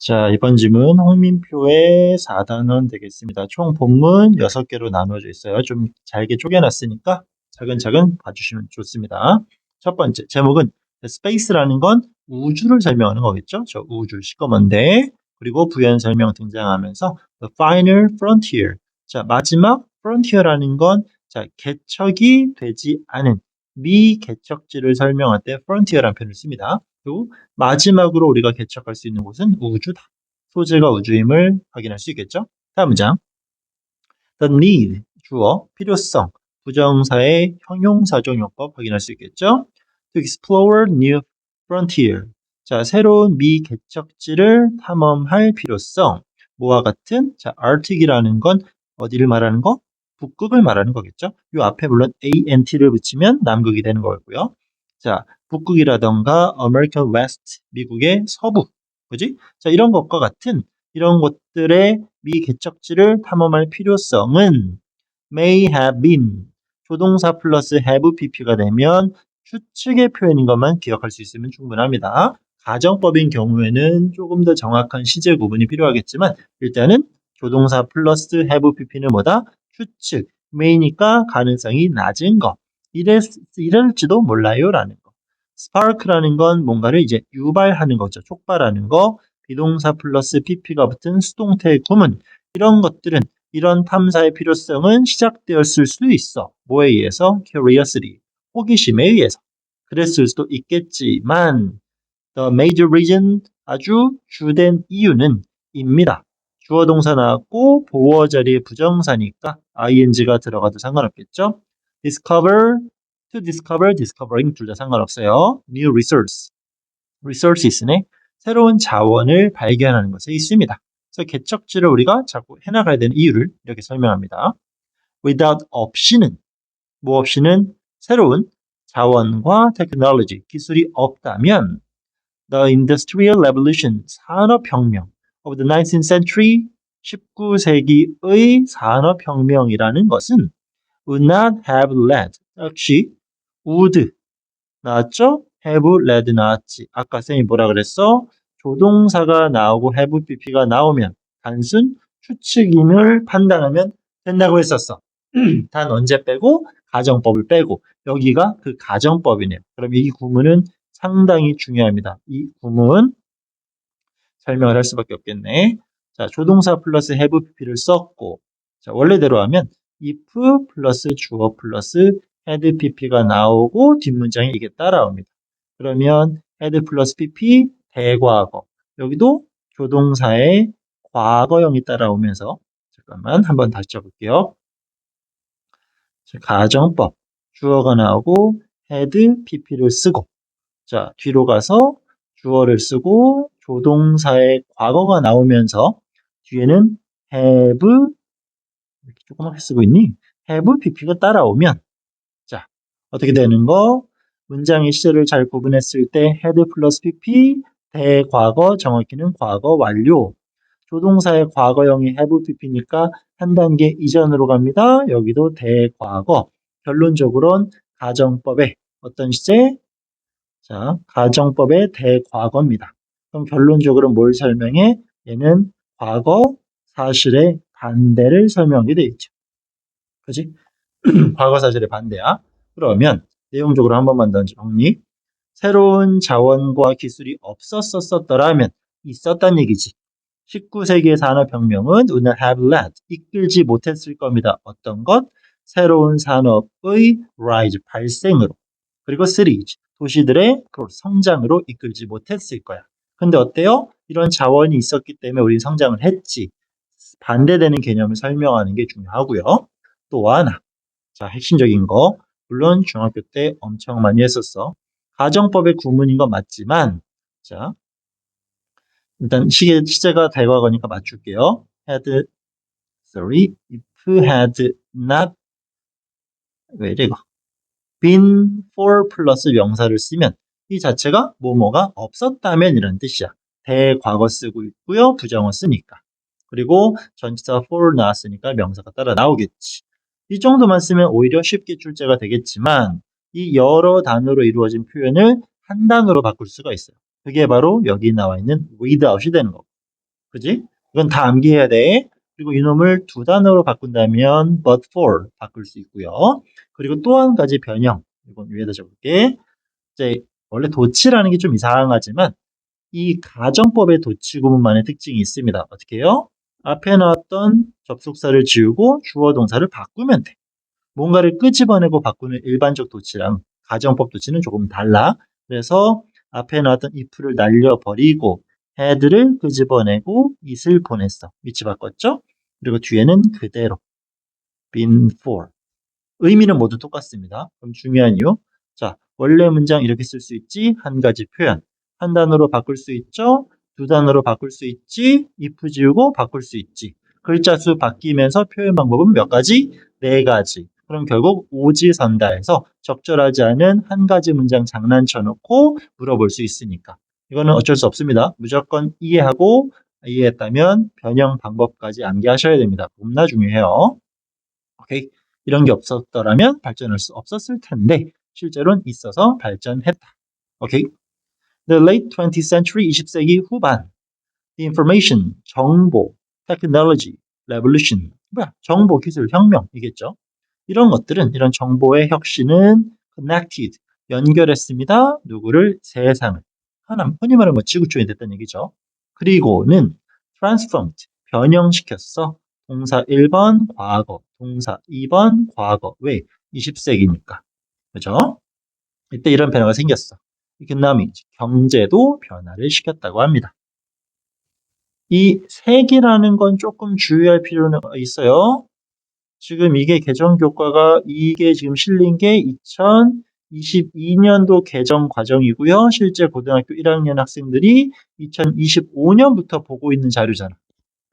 자, 이번 질문 홍민표의 4단원 되겠습니다. 총 본문 6개로 나누어져 있어요. 좀 잘게 쪼개놨으니까 차근차근 봐주시면 좋습니다. 첫 번째, 제목은 Space라는 건 우주를 설명하는 거겠죠? 저 우주 시꺼먼데, 그리고 부연 설명 등장하면서 The Final Frontier. 자, 마지막 Frontier라는 건 자, 개척이 되지 않은 미개척지를 설명할 때 Frontier라는 표현을 씁니다. 그리고 마지막으로 우리가 개척할 수 있는 곳은 우주다. 소재가 우주임을 확인할 수 있겠죠? 다음 문장. The need, 주어, 필요성, 부정사의 형용사종용법 확인할 수 있겠죠? To explore new frontier. 자, 새로운 미개척지를 탐험할 필요성. 뭐와 같은? 자, Arctic이라는 건 어디를 말하는 거? 북극을 말하는 거겠죠? 이 앞에 물론 ANT를 붙이면 남극이 되는 거고요. 자, 북극이라던가 American West, 미국의 서부. 그지? 자, 이런 것과 같은 이런 것들의 미개척지를 탐험할 필요성은 may have been 조동사 플러스 have pp가 되면 추측의 표현인 것만 기억할 수 있으면 충분합니다. 가정법인 경우에는 조금 더 정확한 시제 구분이 필요하겠지만 일단은 조동사 플러스 have pp는 뭐다? 추측, may니까 가능성이 낮은 거. 이럴지도 몰라요 라는 거. spark라는 건 뭔가를 이제 유발하는 거죠. 촉발하는 거. 비동사 플러스 pp가 붙은 수동태 구문. 이런 것들은 이런 탐사의 필요성은 시작되었을 수도 있어. 뭐에 의해서? curiosity, 호기심에 의해서. 그랬을 수도 있겠지만 the major reason, 아주 주된 이유는 입니다. 주어 동사 나왔고 보어 자리에 부정사니까 ing가 들어가도 상관없겠죠? discover, to discover, discovering 둘 다 상관없어요. new resource, resources네. 새로운 자원을 발견하는 것에 있습니다. 그래서 개척지를 우리가 자꾸 해나가야 되는 이유를 이렇게 설명합니다. without 없이는, 뭐 없이는 새로운 자원과 technology, 기술이 없다면 the industrial revolution, 산업혁명 of the 19th century, 19세기의 산업혁명이라는 것은 would not have led, 역시 would 나왔죠? have led 나왔지. 아까 쌤이 뭐라 그랬어? 조동사가 나오고 have pp가 나오면 단순 추측임을 판단하면 된다고 했었어. 단 언제 빼고? 가정법을 빼고. 여기가 그 가정법이네요. 그럼 이 구문은 상당히 중요합니다. 이 구문 설명을 할 수밖에 없겠네. 자, 조동사 플러스 have pp를 썼고, 자, 원래대로 하면 if 플러스 주어 플러스 had pp가 나오고 뒷문장에 이게 따라옵니다. 그러면 had 플러스 pp 대과거. 여기도 조동사의 과거형이 따라오면서 잠깐만 한번 다시 쳐볼게요. 자, 가정법 주어가 나오고 had pp를 쓰고 자 뒤로 가서 주어를 쓰고 조동사의 과거가 나오면서 뒤에는 have 이렇게 조그맣게 쓰고 있니? have pp가 따라오면 자 어떻게 되는 거? 문장의 시제를 잘 구분했을 때 had 플러스 pp 대과거 정확히는 과거 완료 조동사의 과거형이 have pp니까 한 단계 이전으로 갑니다. 여기도 대과거 결론적으로는 가정법의 어떤 시제? 자, 가정법의 대과거입니다. 그럼 결론적으로 뭘 설명해? 얘는 과거 사실의 반대를 설명하게 되어 있죠. 그지? 과거 사실의 반대야. 그러면 내용적으로 한 번만 더 정리. 새로운 자원과 기술이 없었더라면 있었단 얘기지. 19세기의 산업혁명은 would not have led, 이끌지 못했을 겁니다. 어떤 것? 새로운 산업의 rise, 발생으로. 그리고 cities, 도시들의 성장으로 이끌지 못했을 거야. 근데 어때요? 이런 자원이 있었기 때문에 우리 성장을 했지. 반대되는 개념을 설명하는 게 중요하고요. 또 하나, 자 핵심적인 거, 물론 중학교 때 엄청 많이 했었어. 가정법의 구문인 건 맞지만, 자 일단 시제가 대과거니까 맞출게요. if had not, 왜 이래 이거? been for 플러스 명사를 쓰면 이 자체가 뭐뭐가 없었다면 이런 뜻이야. 대과거 쓰고 있고요. 부정어 쓰니까. 그리고 전치사 for 나왔으니까 명사가 따라 나오겠지. 이 정도만 쓰면 오히려 쉽게 출제가 되겠지만 이 여러 단어로 이루어진 표현을 한 단어로 바꿀 수가 있어요. 그게 바로 여기 나와 있는 without이 되는 거고. 그지? 이건 다 암기해야 돼. 그리고 이놈을 두 단어로 바꾼다면 but for 바꿀 수 있고요. 그리고 또 한 가지 변형. 이건 위에다 적을게. 이제 원래 도치라는 게 좀 이상하지만 이 가정법의 도치 구문만의 특징이 있습니다. 어떻게 해요? 앞에 나왔던 접속사를 지우고 주어 동사를 바꾸면 돼. 뭔가를 끄집어내고 바꾸는 일반적 도치랑 가정법 도치는 조금 달라. 그래서 앞에 나왔던 if를 날려버리고 had를 끄집어내고 it을 보냈어. 위치 바꿨죠? 그리고 뒤에는 그대로 been for. 의미는 모두 똑같습니다. 그럼 중요한 이유. 자, 원래 문장 이렇게 쓸 수 있지. 한 가지 표현. 한 단어로 바꿀 수 있죠. 두 단어로 바꿀 수 있지. if 지우고 바꿀 수 있지. 글자 수 바뀌면서 표현 방법은 몇 가지? 네 가지. 그럼 결국 오지선다에서 적절하지 않은 한 가지 문장 장난쳐 놓고 물어볼 수 있으니까. 이거는 어쩔 수 없습니다. 무조건 이해하고 이해했다면 변형 방법까지 암기하셔야 됩니다. 너무나 중요해요. 오케이. 이런 게 없었더라면 발전할 수 없었을 텐데 실제로는 있어서 발전했다. 오케이. The late 20th century 20세기 후반 The information 정보 technology revolution 뭐야? 정보 기술 혁명이겠죠. 이런 것들은 이런 정보의 혁신은 connected 연결했습니다. 누구를 세상을 하나 흔히 말하는 뭐 지구촌이 됐다는 얘기죠. 그리고는 transformed 변형시켰어. 동사 1번 과거, 동사 2번 과거. 왜? 20세기니까. 그죠? 이때 이런 변화가 생겼어. economic, 경제도 변화를 시켰다고 합니다. 이 세기라는 건 조금 주의할 필요는 있어요. 지금 이게 개정 교과가 이게 지금 실린 게 2022년도 개정 과정이고요. 실제 고등학교 1학년 학생들이 2025년부터 보고 있는 자료잖아.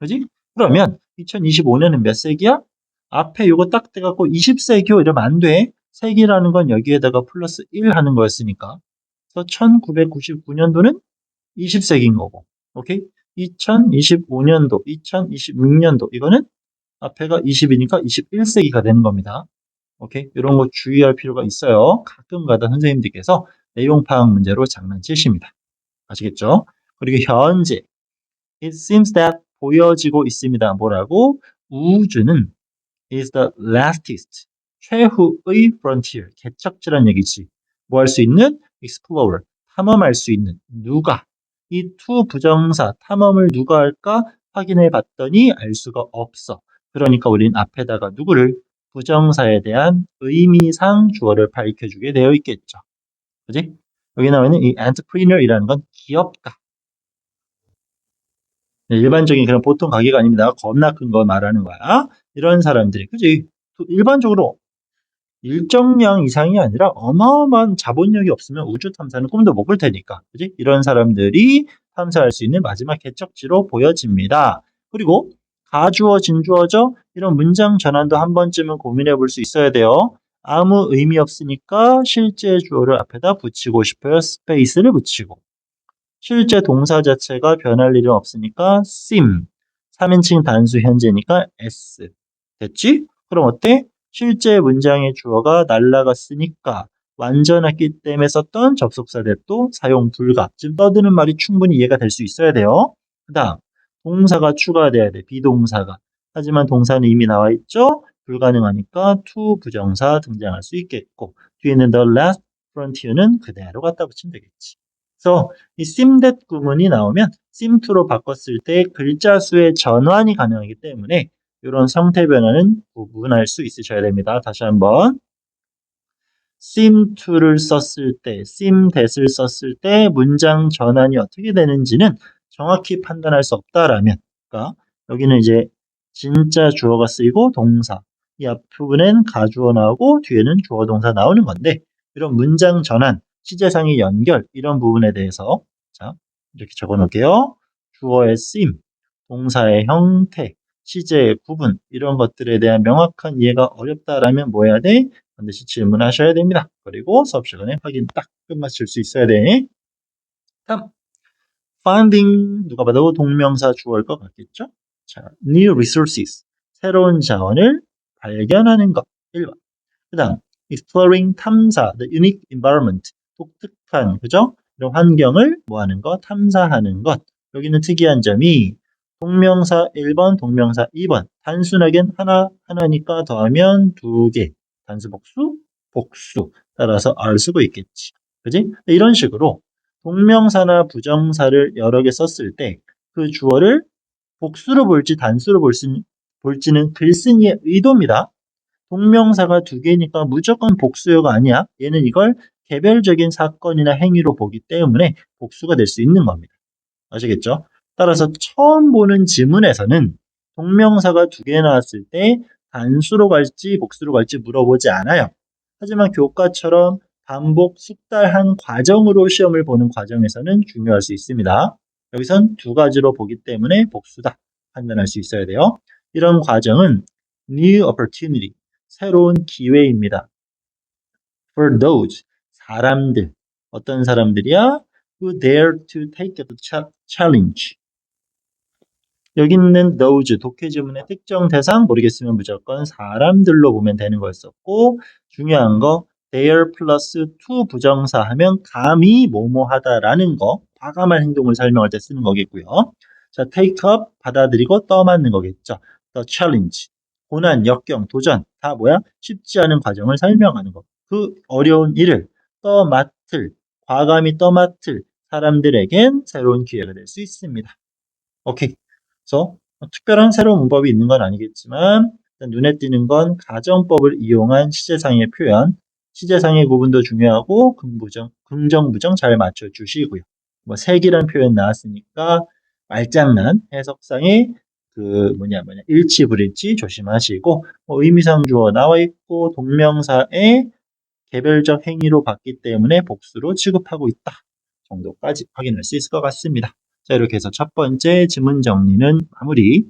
그지? 그러면 2025년은 몇 세기야? 앞에 요거 딱 대갖고 20세기요 이러면 안 돼. 세기라는 건 여기에다가 플러스 1 하는 거였으니까. 그래서 1999년도는 20세기인 거고. 오케이? 2025년도, 2026년도 이거는 앞에가 20이니까 21세기가 되는 겁니다. 오케이? 이런 거 주의할 필요가 있어요. 가끔가다 선생님들께서 내용 파악 문제로 장난치십니다. 아시겠죠? 그리고 현재 It seems that 보여지고 있습니다. 뭐라고? 우주는 is the lastest 최후의 frontier 개척지란 얘기지. 뭐 할 수 있는? explorer 탐험할 수 있는 누가? 이 to 부정사 탐험을 누가 할까? 확인해 봤더니 알 수가 없어. 그러니까 우린 앞에다가 누구를 부정사에 대한 의미상 주어를 밝혀주게 되어 있겠죠. 그지? 여기 나오는 이 entrepreneur이라는 건 기업가. 일반적인 그런 보통 가게가 아닙니다. 겁나 큰 거 말하는 거야. 이런 사람들이, 그지? 일반적으로 일정량 이상이 아니라 어마어마한 자본력이 없으면 우주 탐사는 꿈도 못 꿀 테니까. 그지? 이런 사람들이 탐사할 수 있는 마지막 개척지로 보여집니다. 그리고 가주어, 진주어죠? 이런 문장 전환도 한 번쯤은 고민해 볼 수 있어야 돼요. 아무 의미 없으니까 실제 주어를 앞에다 붙이고 싶어요. 스페이스를 붙이고. 실제 동사 자체가 변할 일은 없으니까 seem 3인칭 단수 현재니까 s 됐지? 그럼 어때? 실제 문장의 주어가 날라갔으니까 완전했기 때문에 썼던 접속사 대도 사용 불가. 지금 떠드는 말이 충분히 이해가 될 수 있어야 돼요. 그 다음 동사가 추가돼야 돼. 비동사가. 하지만 동사는 이미 나와 있죠? 불가능하니까 to 부정사 등장할 수 있겠고 뒤에는 the last frontier는 그대로 갖다 붙이면 되겠지. 그래서 이 seemdet 구문이 나오면 seem2로 바꿨을 때 글자 수의 전환이 가능하기 때문에 이런 상태 변화는 구분할 수 있으셔야 됩니다. 다시 한번 seem2를 썼을 때, seemthat을 썼을 때 문장 전환이 어떻게 되는지는 정확히 판단할 수 없다라면 그러니까 여기는 이제 진짜 주어가 쓰이고 동사 이 앞부분엔 가주어 나오고 뒤에는 주어 동사 나오는 건데 이런 문장 전환 시제상의 연결 이런 부분에 대해서 자 이렇게 적어 놓을게요. 주어의 쓰임, 동사의 형태, 시제의 구분 이런 것들에 대한 명확한 이해가 어렵다라면 뭐 해야 돼? 반드시 질문하셔야 됩니다. 그리고 수업 시간에 확인 딱 끝마칠 수 있어야 돼. 다음 finding 누가 봐도 동명사 주어일 것 같겠죠? 자, new resources 새로운 자원을 발견하는 것 1번. 그 다음 exploring 탐사 the unique environment 독특한 그죠? 이런 환경을 뭐 하는 것 탐사하는 것 여기는 특이한 점이 동명사 1번, 동명사 2번. 단순하겐 하나니까 더하면 2개. 단수 복수, 복수. 따라서 R 쓰고 있겠지. 그지? 이런 식으로 동명사나 부정사를 여러 개 썼을 때 그 주어를 복수로 볼지 단수로 볼지는 글쓴이의 의도입니다. 동명사가 2개니까 무조건 복수어가 아니야. 얘는 이걸 개별적인 사건이나 행위로 보기 때문에 복수가 될 수 있는 겁니다. 아시겠죠? 따라서 처음 보는 지문에서는 동명사가 2개 나왔을 때 단수로 갈지 복수로 갈지 물어보지 않아요. 하지만 교과처럼 반복 숙달한 과정으로 시험을 보는 과정에서는 중요할 수 있습니다. 여기선 2가지로 보기 때문에 복수다 판단할 수 있어야 돼요. 이런 과정은 new opportunity, 새로운 기회입니다. For those, 사람들, 어떤 사람들이야? Who dare to take the challenge. 여기 있는 those, 독해 지문의 특정 대상 모르겠으면 무조건 사람들로 보면 되는 거였었고, 중요한 거 dare 플러스 to 부정사 하면 감히 뭐뭐하다라는 거, 과감한 행동을 설명할 때 쓰는 거겠고요. 자, take up 받아들이고 떠맡는 거겠죠. the challenge, 고난, 역경, 도전 다 뭐야? 쉽지 않은 과정을 설명하는 거. 그 어려운 일을 떠맡을, 과감히 떠맡을 사람들에겐 새로운 기회가 될 수 있습니다. 오케이. 그래서 특별한 새로운 문법이 있는 건 아니겠지만 눈에 띄는 건 가정법을 이용한 시제상의 표현, 시제상의 구분도 중요하고 긍정, 부정 잘 맞춰주시고요. 뭐 색이란 표현 나왔으니까 말장난, 해석상의 일치, 불일치 조심하시고 의미상 주어 나와 있고 동명사의 개별적 행위로 봤기 때문에 복수로 취급하고 있다 정도까지 확인할 수 있을 것 같습니다. 자, 이렇게 해서 첫 번째 지문 정리는 마무리.